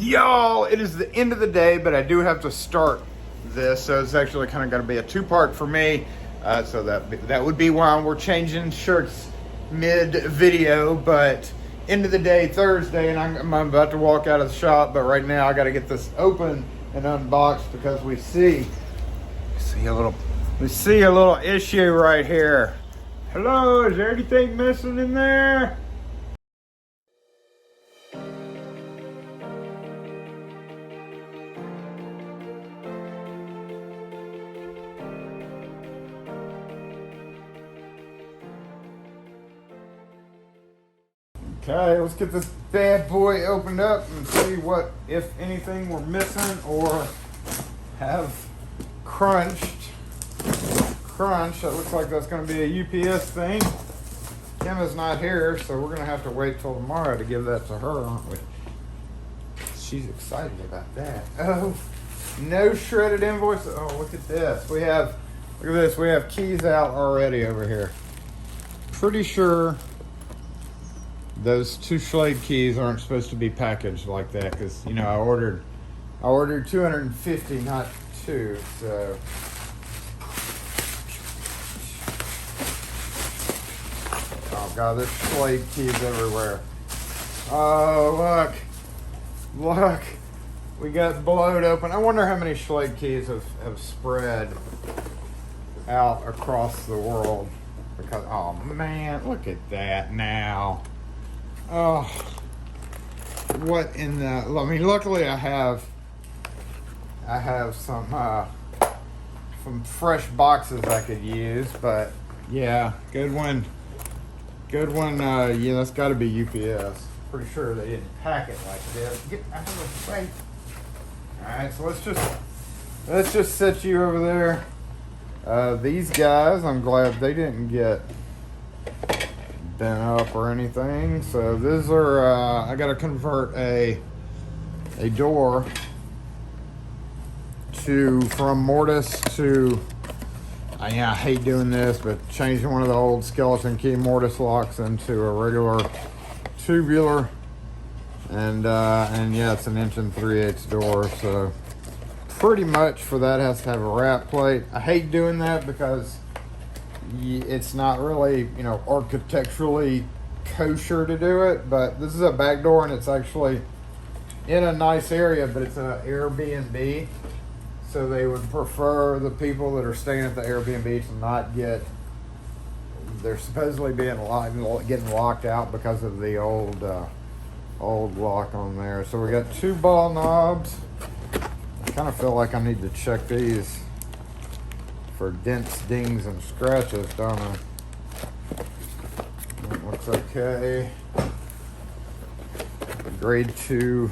Y'all, it is the end of the day, but I do have to start this, so it's actually kind of going to be a two-part for me. So that would be why we're changing shirts mid-video, but end of the day, Thursday, and I'm about to walk out of the shop, but right now I got to get this open and unboxed because we see a little issue right here. Hello, is there anything missing in there? Okay, let's get this bad boy opened up and see what, if anything, we're missing or have crunched. That looks like that's going to be a UPS thing. Kim is not here, so we're going to have to wait till tomorrow to give that to her, aren't we? She's excited about that. Oh, no shredded invoice. Oh, look at this. Look at this. We have keys out already over here. Pretty sure those two Schlade keys aren't supposed to be packaged like that because, you know, I ordered 250, not two, so. Oh God, there's Schlade keys everywhere. Oh, look, we got blowed open. I wonder how many Schlade keys have spread out across the world because, oh man, look at that now. Oh, what in the, I mean, luckily I have some fresh boxes I could use, but yeah, good one. Yeah, that's got to be UPS. Pretty sure they didn't pack it like this. Get out of the way. All right, so let's just set you over there. These guys, I'm glad they didn't get bent up or anything. So these are I gotta convert a door from mortise to I hate doing this, but changing one of the old skeleton key mortise locks into a regular tubular, and yeah, it's an 1 3/8 door, so pretty much for that has to have a wrap plate. I hate doing that because it's not really, you know, architecturally kosher to do it, but this is a back door and it's actually in a nice area, but it's an Airbnb, so they would prefer the people that are staying at the Airbnb to not they're supposedly getting locked out because of the old lock on there. So we got 2 ball knobs. I kind of feel like I need to check these for dents, dings, and scratches, don't I? That looks okay. Grade 2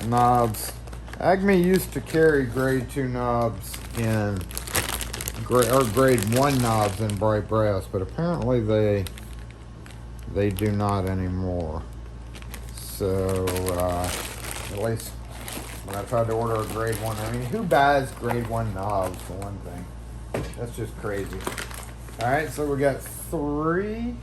knobs. Acme used to carry grade 2 knobs in grade 1 knobs in bright brass, but apparently they do not anymore. So at least when I tried to order a grade 1, I mean, who buys grade 1 knobs for one thing? That's just crazy. All right, so we got three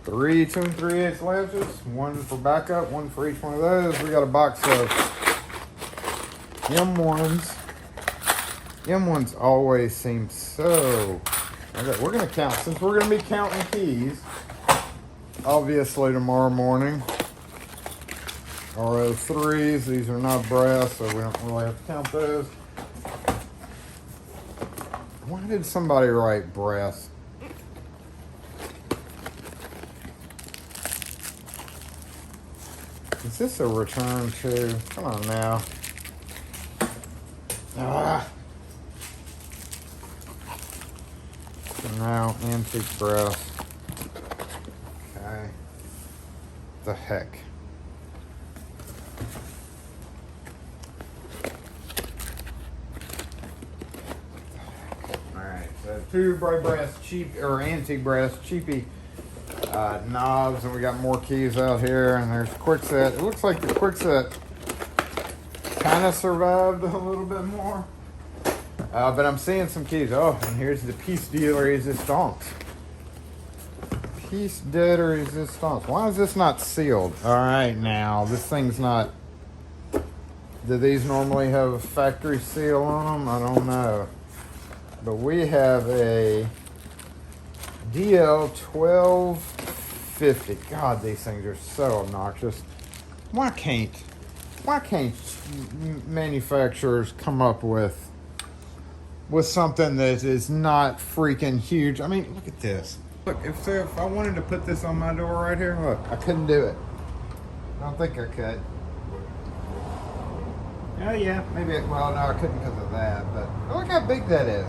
2 3/8 latches, 1 for backup, 1 for each one of those. We got a box of M1s. M1s always seem so. Okay, we're gonna count, since we're gonna be counting keys, obviously tomorrow morning. RO3s, these are not brass, so we don't really have to count those. Why did somebody write brass? Is this a return too? Come on now. So now antique brass. Okay. The heck. Alright, so 2 bright brass antique brass cheapy knobs, and we got more keys out here, and there's Quickset. It looks like the Quickset kind of survived a little bit more, but I'm seeing some keys. Oh, and here's the piece de resistance. Piece de resistance. Why is this not sealed? All right, now this thing's not. Do these normally have a factory seal on them? I don't know. But we have a DL1250. God, these things are so obnoxious. Why can't manufacturers come up with something that is not freaking huge? I mean, look at this. Look, if I wanted to put this on my door right here, look, I couldn't do it. I don't think I could. Oh yeah, maybe. Well, no, I couldn't because of that. But look how big that is.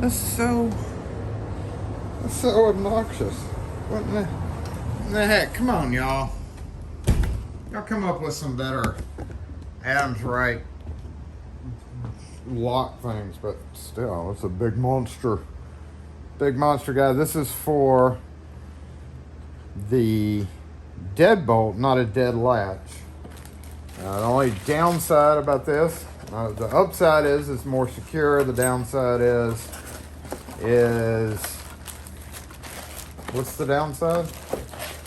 That's so obnoxious. What in the heck? Come on, y'all. Y'all come up with some better Adams Wright lock things, but still, it's a big monster. Big monster guy. This is for the deadbolt, not a dead latch. The only downside about this, the upside is it's more secure. The downside is what's the downside?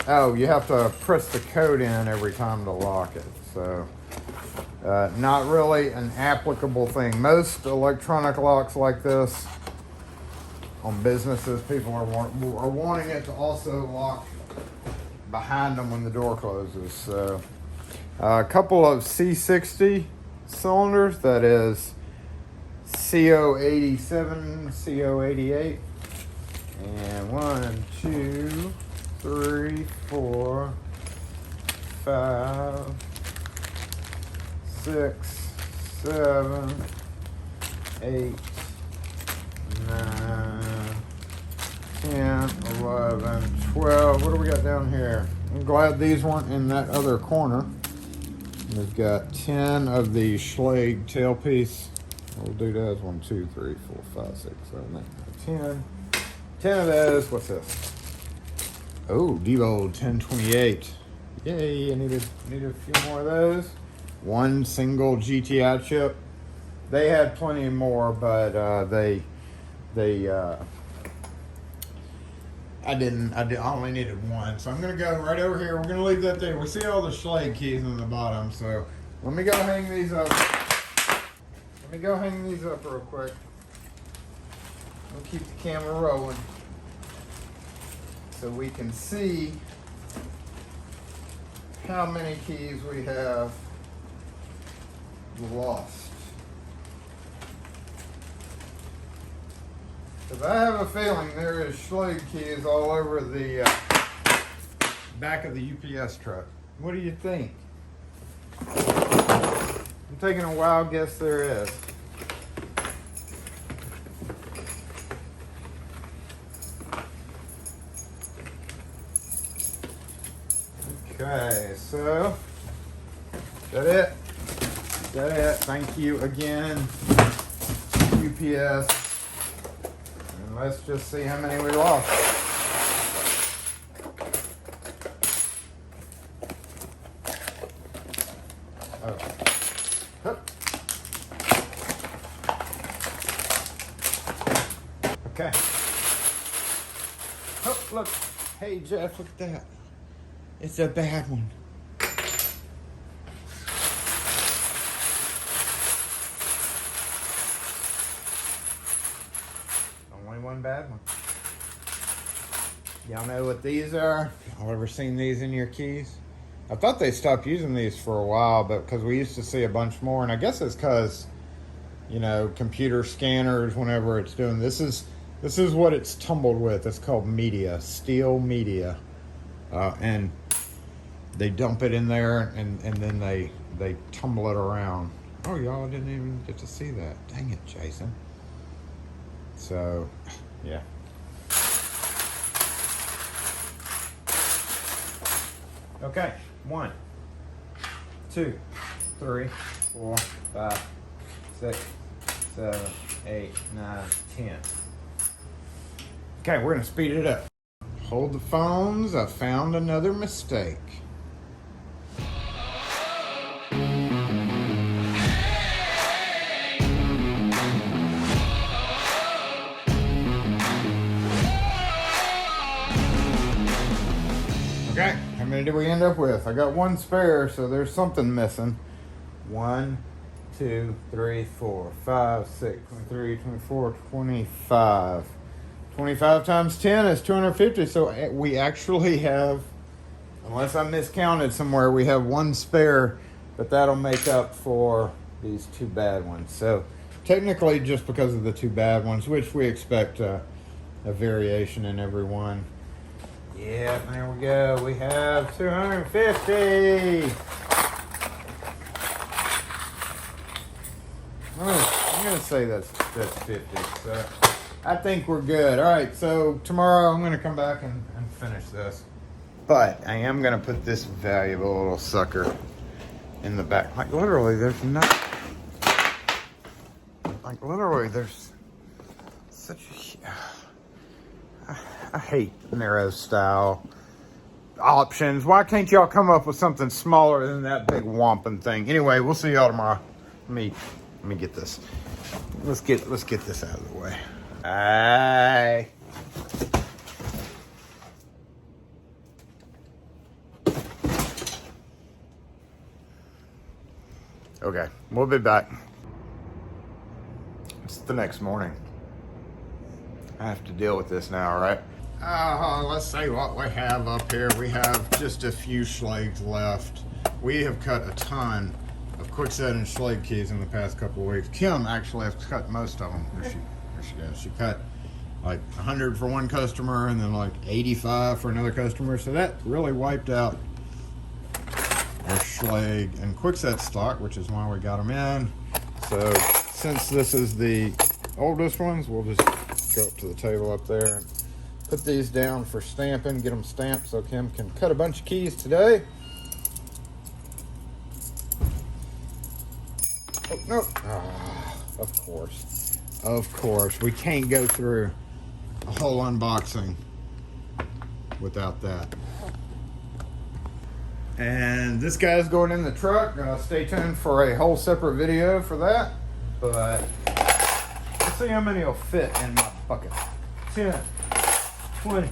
Oh, you have to press the code in every time to lock it. So not really an applicable thing. Most electronic locks like this on businesses, people are wanting it to also lock behind them when the door closes. So a couple of C60 cylinders, that is CO87, CO88, and 1, 2, 3, 4, 5, 6, 7, 8, 9, 10, 11, 12. What do we got down here? I'm glad these weren't in that other corner. We've got 10 of the Schlage tailpiece. We'll do those. 1, 2, 3, 4, 5, 6, 7, 8, 9, 10. 10 of those. What's this? Oh, Devo 1028. Yay, I need a few more of those. One single GTI chip. They had plenty more, but I only needed one. So I'm gonna go right over here. We're gonna leave that there. We see all the Schlage keys on the bottom, so let me go hang these up. Real quick. We'll keep the camera rolling so we can see how many keys we have lost. Because I have a feeling there is Schlage keys all over the back of the UPS truck. What do you think? I'm taking a wild guess there is. Okay, so that it. Thank you again, UPS. And let's just see how many we lost. Oh. Hup. Okay. Oh, look. Hey, Jeff, look at that. It's a bad one. Only one bad one. Y'all know what these are? Y'all ever seen these in your keys? I thought they stopped using these for a while, but because we used to see a bunch more, and I guess it's because, you know, computer scanners, whenever it's doing this is what it's tumbled with. It's called media, steel media, and they dump it in there, and then they tumble it around. Oh, y'all didn't even get to see that. Dang it, Jason. So, yeah. Okay, 1, 2, 3, 4, 5, 6, 7, 8, 9, 10. Okay, we're gonna speed it up. Hold the phones. I found another mistake. Okay, how many did we end up with? I got one spare, so there's something missing. 1, 2, 3, 4, 5, 6, 23, 24, 25. 25 times 10 is 250, so we actually have, unless I miscounted somewhere, we have one spare, but that'll make up for these two bad ones. So technically, just because of the two bad ones, which we expect a variation in every one. Yeah, there we go. We have 250. I'm gonna say that's 50. So I think we're good. All right, so tomorrow I'm gonna come back and finish this. But I am gonna put this valuable little sucker in the back. Like literally, there's not. Like literally, there's such a. I hate narrow style options. Why can't y'all come up with something smaller than that big whomping thing? Anyway, we'll see y'all tomorrow. Let me get this. Let's get this out of the way. Bye. Okay, we'll be back. It's the next morning. I have to deal with this now, right? Let's see what we have up here. We have just a few schlags left. We have cut a ton of quickset and schlag keys in the past couple of weeks. Kim actually has cut most of them. There she goes. She cut like 100 for one customer and then like 85 for another customer. So that really wiped out our schlag and quickset stock, which is why we got them in. So since this is the oldest ones, we'll just go up to the table up there and put these down for stamping, get them stamped so Kim can cut a bunch of keys today. Oh, no. Of course. We can't go through a whole unboxing without that. And this guy's going in the truck. Stay tuned for a whole separate video for that. But let's see how many will fit in my bucket. 10, 20.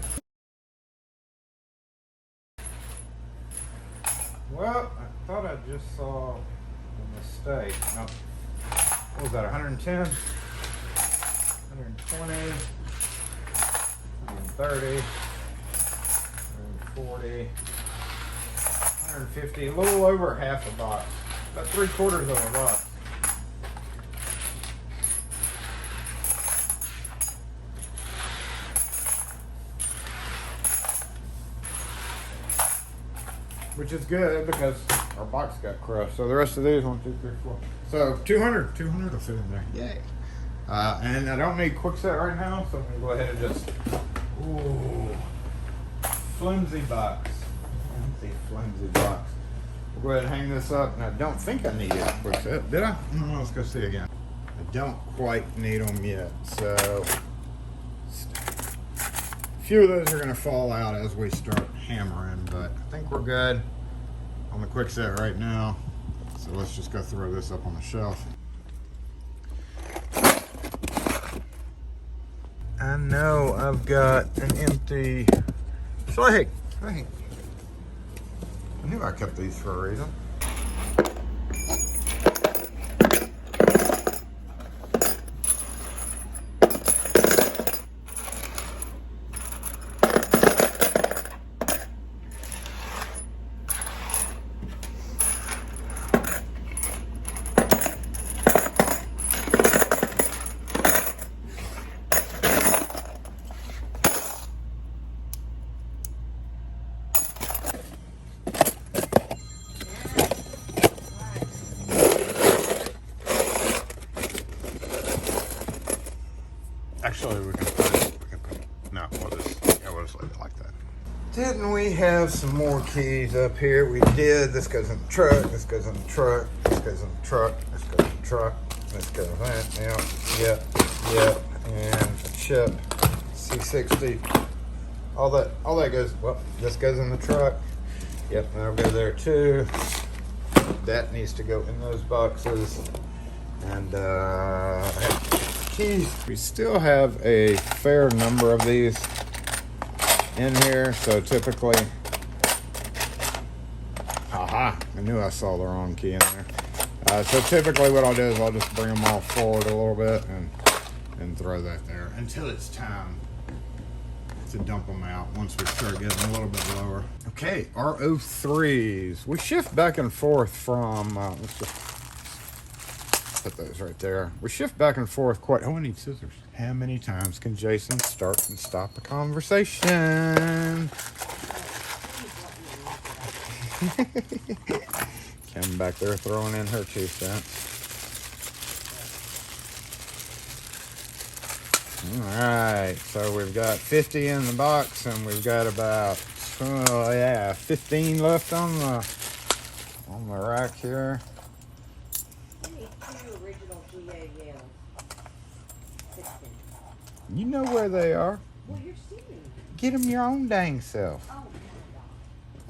Well, I thought I just saw a mistake. No. What was that, 110? 120, 130, 140, 150, a little over half a box. About 3/4 of a box. Which is good because our box got crushed. So the rest of these, 1, 2, 3, 4. So 200 will fit in there. Yay. And I don't need quickset right now, so I'm gonna go ahead and just, flimsy box. Flimsy box. We'll go ahead and hang this up. And I don't think I need a quickset. Did I? No, let's go see again. I don't quite need them yet. So a few of those are gonna fall out as we start hammering, but I think we're good on the quickset right now. So let's just go throw this up on the shelf. I know I've got an empty schlag. I knew I kept these for a reason. Actually, we can put, no, we'll just leave it like that. Didn't we have some more keys up here? We did. This goes in the truck, this goes in the truck, this goes in the truck, this goes in the truck, this goes in that, yep, and a chip, C60, all that goes, well, this goes in the truck, yep, that'll go there too. That needs to go in those boxes, and keys. We still have a fair number of these in here, so typically Aha, I knew I saw the wrong key in there. So typically what I'll do is I'll just bring them all forward a little bit and throw that there until it's time to dump them out once we start getting a little bit lower. Okay, RO3s. We shift back and forth from, let's just put those right there. We shift back and forth quite, oh, I need scissors. How many times can Jason start and stop a conversation? Kim back there throwing in her 2 cents. All right, so we've got 50 in the box, and we've got about 15 left on the rack here. I need 2 original GA yells. 16. You know where they are. Well, you're seeing. Get them your own dang self. Oh my God.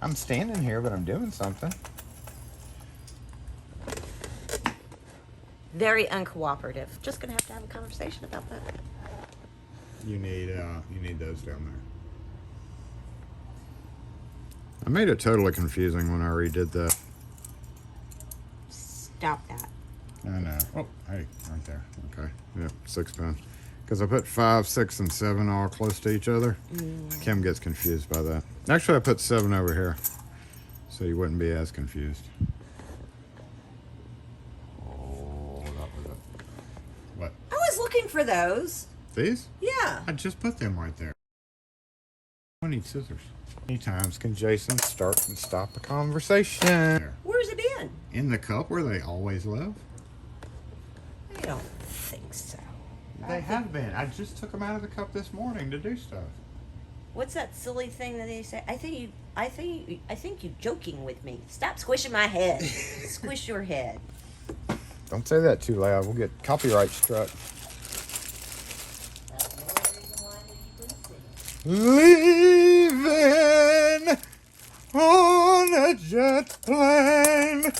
I'm standing here, but I'm doing something. Very uncooperative. Just gonna have a conversation about that. You need those down there. I made it totally confusing when I redid that. Stop that. I know. Oh, hey, right there. Okay. Yep, 6 pin. Because I put 5, 6, and 7 all close to each other. Kim gets confused by that. Actually, I put 7 over here, so you wouldn't be as confused. Oh, that was it. What? I was looking for those. These? Yeah. I just put them right there. I need scissors. How many times can Jason start and stop a conversation? Where's it been? In the cup where they always live? I don't think so. They have been. I just took them out of the cup this morning to do stuff. What's that silly thing that they say? I think you joking with me. Stop squishing my head. Squish your head. Don't say that too loud. We'll get copyright struck. That's the only reason why you couldn't sing. Leaving on a jet plane.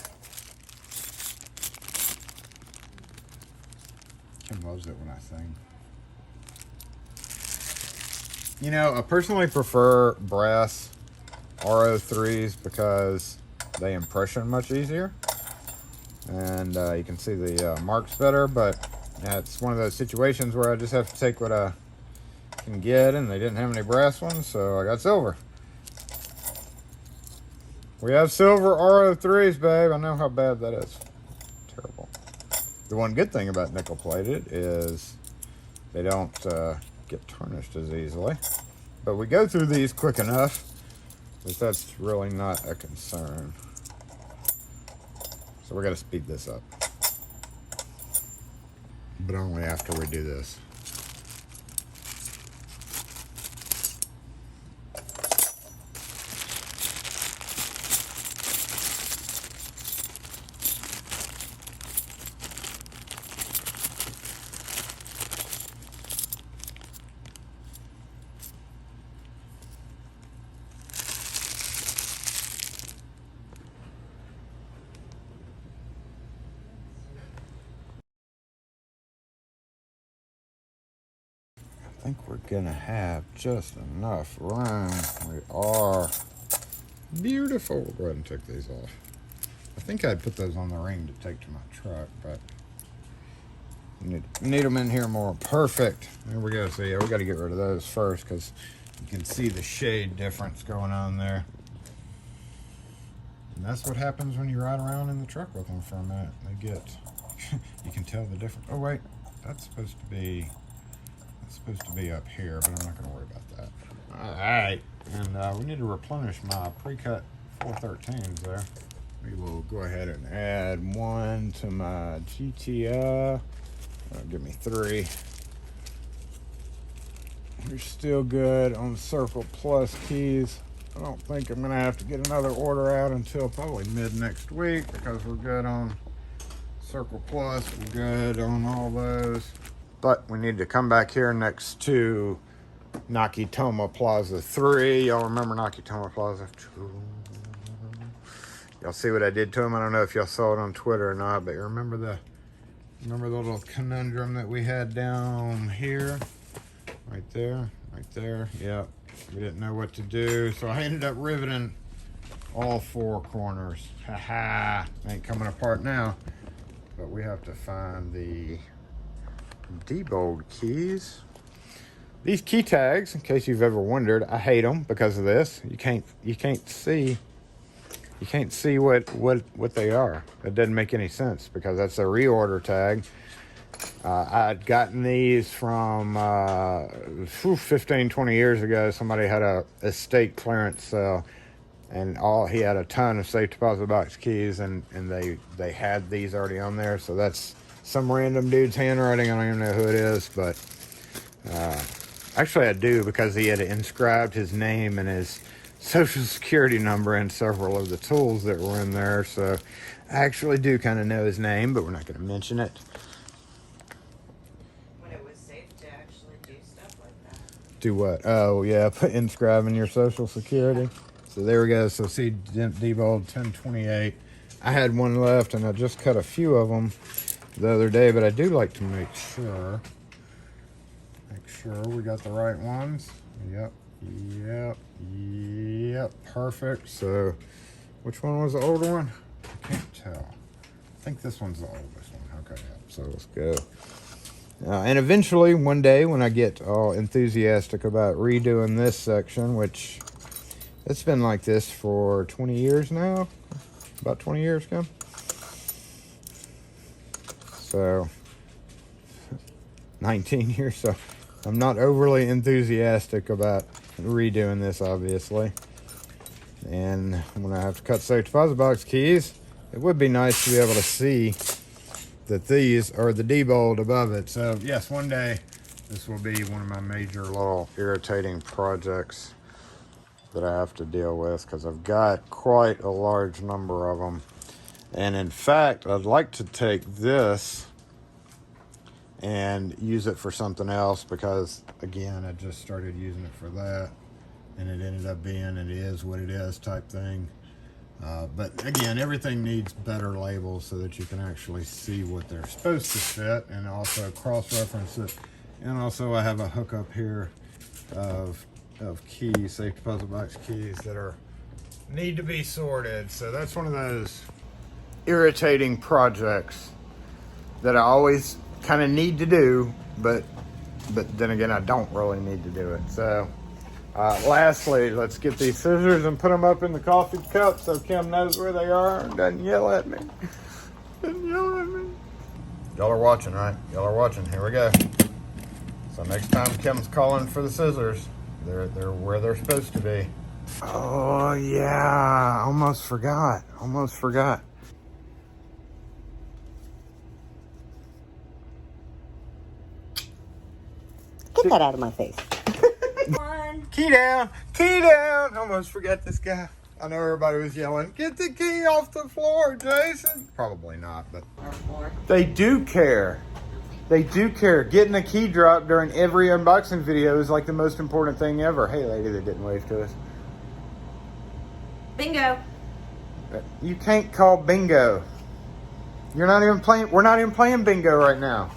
Kim loves it when I sing. You know, I personally prefer brass RO3s because they impression much easier. And you can see the marks better, but it's one of those situations where I just have to take what I can get, and they didn't have any brass ones, so I got silver. We have silver RO3s, babe. I know how bad that is. Terrible. The one good thing about nickel plated is they don't get tarnished as easily. But we go through these quick enough that that's really not a concern. So we're going to speed this up. But only after we do this. I think we're gonna have just enough room. We are beautiful. We'll go ahead and take these off. I think I'd put those on the ring to take to my truck, but need them in here more. Perfect. There we go. So yeah, we got to get rid of those first because you can see the shade difference going on there. And that's what happens when you ride around in the truck with them for a minute. They get, you can tell the difference. Oh wait, that's supposed to be up here, but I'm not going to worry about that. All right, and we need to replenish my pre-cut 413s there. We will go ahead and add 1 to my GTI. That'll give me 3. We're still good on the Circle Plus keys. I don't think I'm going to have to get another order out until probably mid next week because we're good on Circle Plus. We're good on all those. But we need to come back here next to Nakatomi Plaza 3. Y'all remember Nakatomi Plaza 2? Y'all see what I did to them? I don't know if y'all saw it on Twitter or not, but remember the little conundrum that we had down here? Right there. Yeah. We didn't know what to do, so I ended up riveting all four corners. Haha, ain't coming apart now. But we have to find the debolt keys. These key tags, in case you've ever wondered, I hate them because of this. You can't see what they are. It doesn't make any sense because that's a reorder tag. I'd gotten these from 15, 20 years ago. Somebody had a estate clearance sale, and he had a ton of safe deposit box keys, and they had these already on there. So that's some random dude's handwriting. I don't even know who it is, but actually I do, because he had inscribed his name and his social security number in several of the tools that were in there. So I actually do kind of know his name, but we're not going to mention it. When it was safe to actually do stuff like that. Do what? Oh yeah, inscribing your social security. So there we go. So see, debolt 1028. I had one left, and I just cut a few of them the other day, but I do like to make sure we got the right ones. Yep. Perfect. So which one was the older one? I can't tell. I think this one's the oldest one. Okay, so let's go. And eventually, one day, when I get all enthusiastic about redoing this section, which it's been like this for 20 years now, about 20 years ago. So 19 years. So I'm not overly enthusiastic about redoing this, obviously. And when I have to cut safe deposit box keys, it would be nice to be able to see that these are the debolt above it. So yes, one day this will be one of my major little irritating projects that I have to deal with, because I've got quite a large number of them. And in fact, I'd like to take this and use it for something else, because again, I just started using it for that, and it ended up being it is what it is type thing. But again, everything needs better labels so that you can actually see what they're supposed to fit, and also cross-reference it. And also I have a hookup here of keys, safe deposit box keys, that need to be sorted. So that's one of those irritating projects that I always kind of need to do, but then again, I don't really need to do it. So lastly, let's get these scissors and put them up in the coffee cup so Kim knows where they are and doesn't yell at me. Y'all are watching, right? Y'all are watching. Here we go. So next time Kim's calling for the scissors, they're where they're supposed to be. Oh yeah, almost forgot. Get that out of my face. Key down. Almost forgot this guy. I know everybody was yelling, get the key off the floor, Jason. Probably not, but they do care. Getting a key drop during every unboxing video is like the most important thing ever. Hey, lady that didn't wave to us. Bingo. You can't call bingo. We're not even playing bingo right now.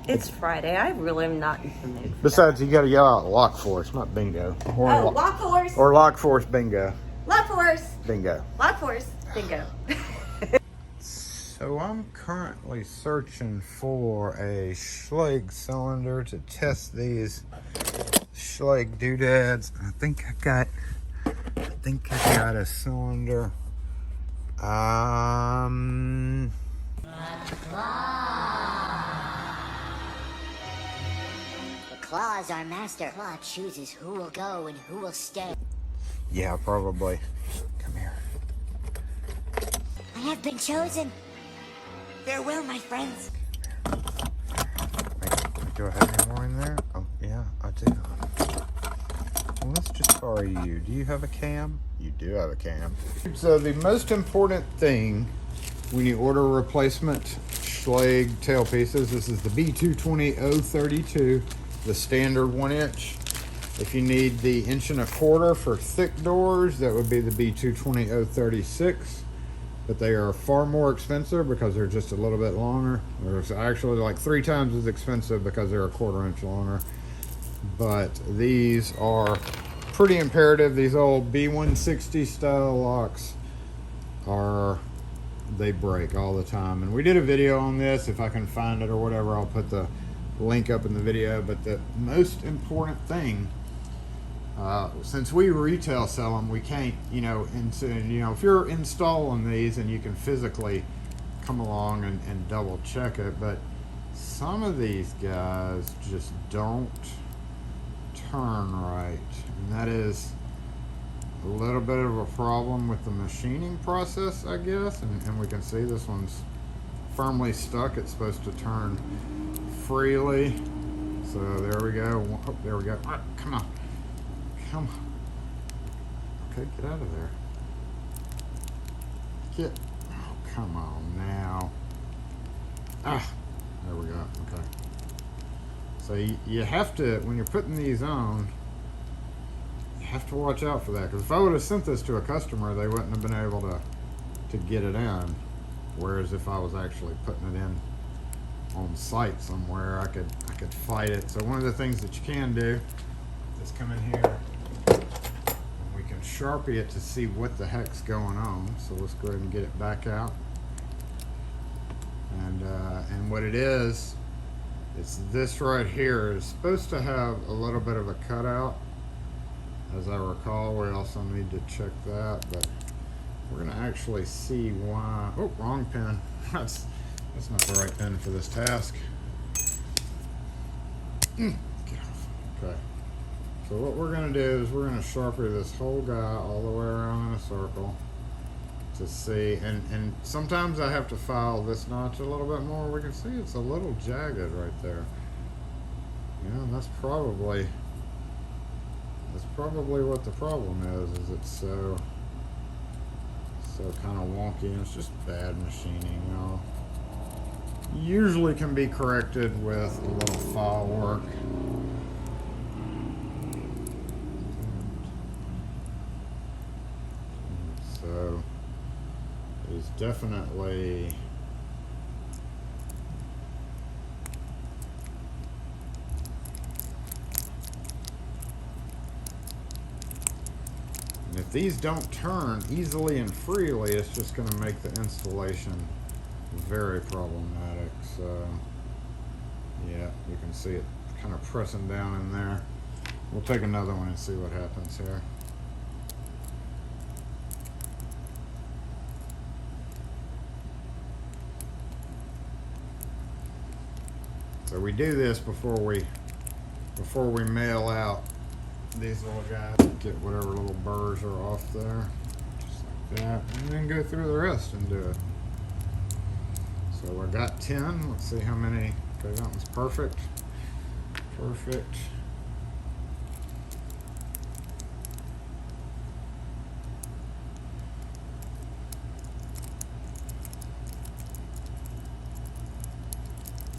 It's Friday. I really am not in the mood. Besides, you got to yell out lock force, not bingo. Lock force. Or lock force bingo. Lock force. Bingo. Lock force. Bingo. So I'm currently searching for a Schlage cylinder to test these Schlage doodads. I think I got a cylinder. Claw is our master. Claw chooses who will go and who will stay. Yeah, probably. Come here. I have been chosen. Farewell, my friends. Wait, do I have any more in there? Oh, yeah, I do. Well, let's just borrow you. Do you have a cam? You do have a cam. So the most important thing when you order replacement Schlage tailpieces, this is the B220-032. The standard 1-inch. If you need the 1.25 inch for thick doors, that would be the B220-036. but they are far more expensive because they're just a little bit longer. They're actually like 3 times as expensive because they're a 1/4 inch longer. But these are pretty imperative. These old B160 style locks they break all the time. And we did a video on this. If I can find it or whatever, I'll put the link up in the video. But the most important thing, since we retail sell them, we can't, if you're installing these and you can physically come along and double check it, but some of these guys just don't turn right, and that is a little bit of a problem with the machining process, I guess. And we can see this one's firmly stuck. It's supposed to turn freely. So there we go. Oh, there we go. All right, come on. Come on. Okay, get out of there. Get. Oh, come on now. Ah, there we go. Okay. So you have to, when you're putting these on, you have to watch out for that. Because if I would have sent this to a customer, they wouldn't have been able to get it in. Whereas if I was actually putting it in on site somewhere, I could fight it. So one of the things that you can do is come in here and we can Sharpie it to see what the heck's going on. So let's go ahead and get it back out. And what it is, it's this right here is supposed to have a little bit of a cutout, as I recall. We also need to check that, but we're gonna actually see why. Oh, wrong pen. That's not the right pen for this task. Get off. Okay. So what we're gonna do is we're gonna Sharpie this whole guy all the way around in a circle to see, and sometimes I have to file this notch a little bit more. We can see it's a little jagged right there. That's probably what the problem is it's so kind of wonky, and it's just bad machining, Usually can be corrected with a little file work. So it's definitely and if these don't turn easily and freely, it's just going to make the installation very problematic. So yeah, you can see it kind of pressing down in there. We'll take another one and see what happens here. So we do this before we mail out these little guys. Get whatever little burrs are off there, just like that, and then go through the rest and do it. So I got 10. Let's see how many. Okay, that one's perfect. Perfect.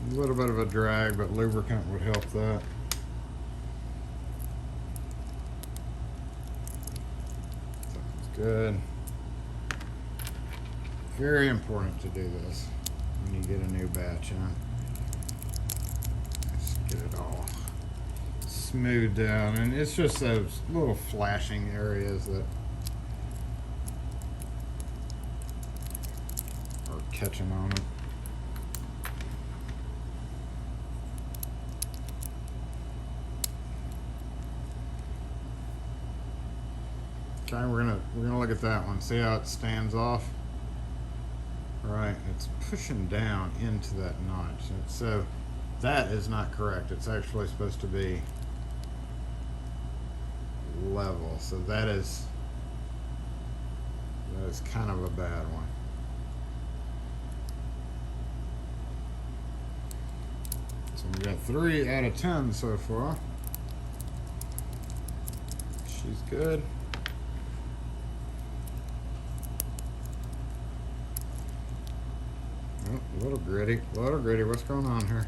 A little bit of a drag, but lubricant would help that. Sounds good. Very important to do this when you get a new batch in. Let's get it all smoothed down, and it's just those little flashing areas that are catching on it. Okay, we're gonna look at that one. See how it stands off? Right, it's pushing down into that notch. And so that is not correct. It's actually supposed to be level. So that is kind of a bad one. So we got 3 out of 10 so far. She's good. Oh, a little gritty, What's going on here?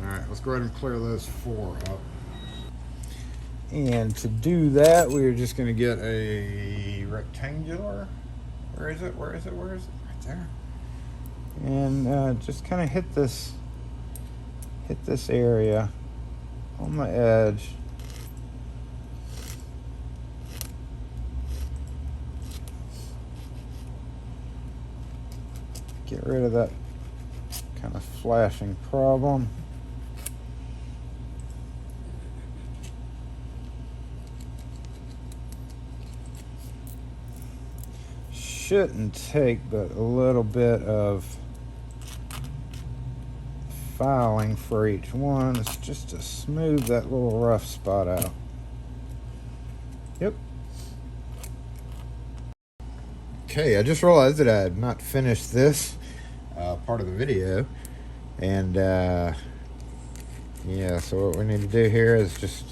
All right, let's go ahead and clear those 4 up. And to do that, we're just going to get a rectangular. Where is it? Where is it? Where is it? Right there. And just kind of hit this area on the edge. Get rid of that kind of flashing problem. Shouldn't take but a little bit of filing for each one. It's just to smooth that little rough spot out. Yep. Okay, I just realized that I had not finished this part of the video. And yeah, so what we need to do here is just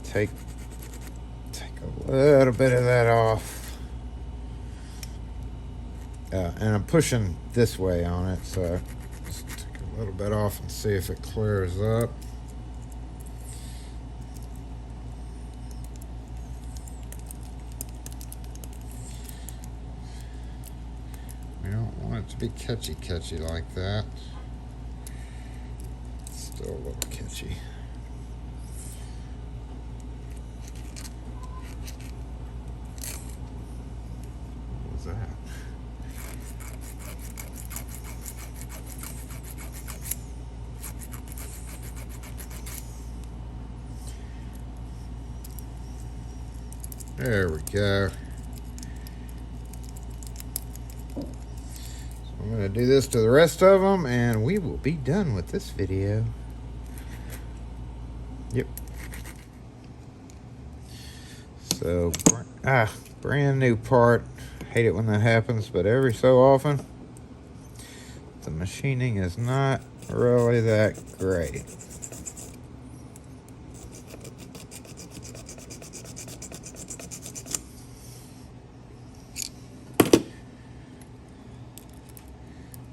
take a little bit of that off. And I'm pushing this way on it, so just take a little bit off and see if it clears up. We don't want it to be catchy like that. It's still a little catchy. What was that? There we go. So I'm going to do this to the rest of them, and we will be done with this video. Yep. So, brand new part. Hate it when that happens, but every so often, the machining is not really that great.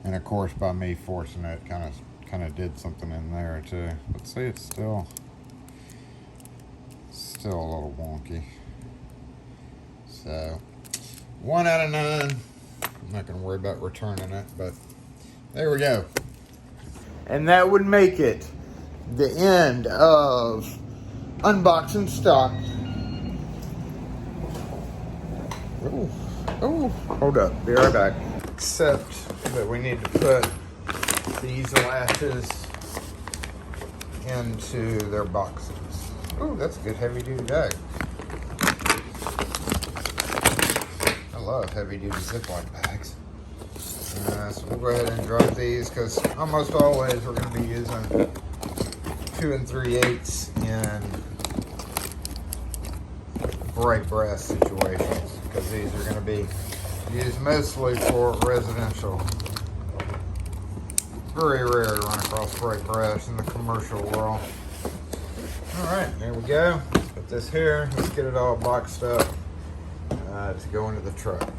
And of course, by me forcing it, kind of did something in there too. But see, it's still a little wonky. So 1 out of 9. I'm not going to worry about returning it, but there we go. And that would make it the end of unboxing stock. Oh, hold up, be right back. Except that we need to put these latches into their boxes. Oh, that's a good heavy-duty bag. I love heavy-duty Ziploc bags. So we'll go ahead and drop these because almost always we're going to be using 2 3/8 in bright brass situations because these are going to be used mostly for residential. Very rare to run across bright brass in the commercial world. Alright, there we go. Let's put this here. Let's get it all boxed up to go into the truck.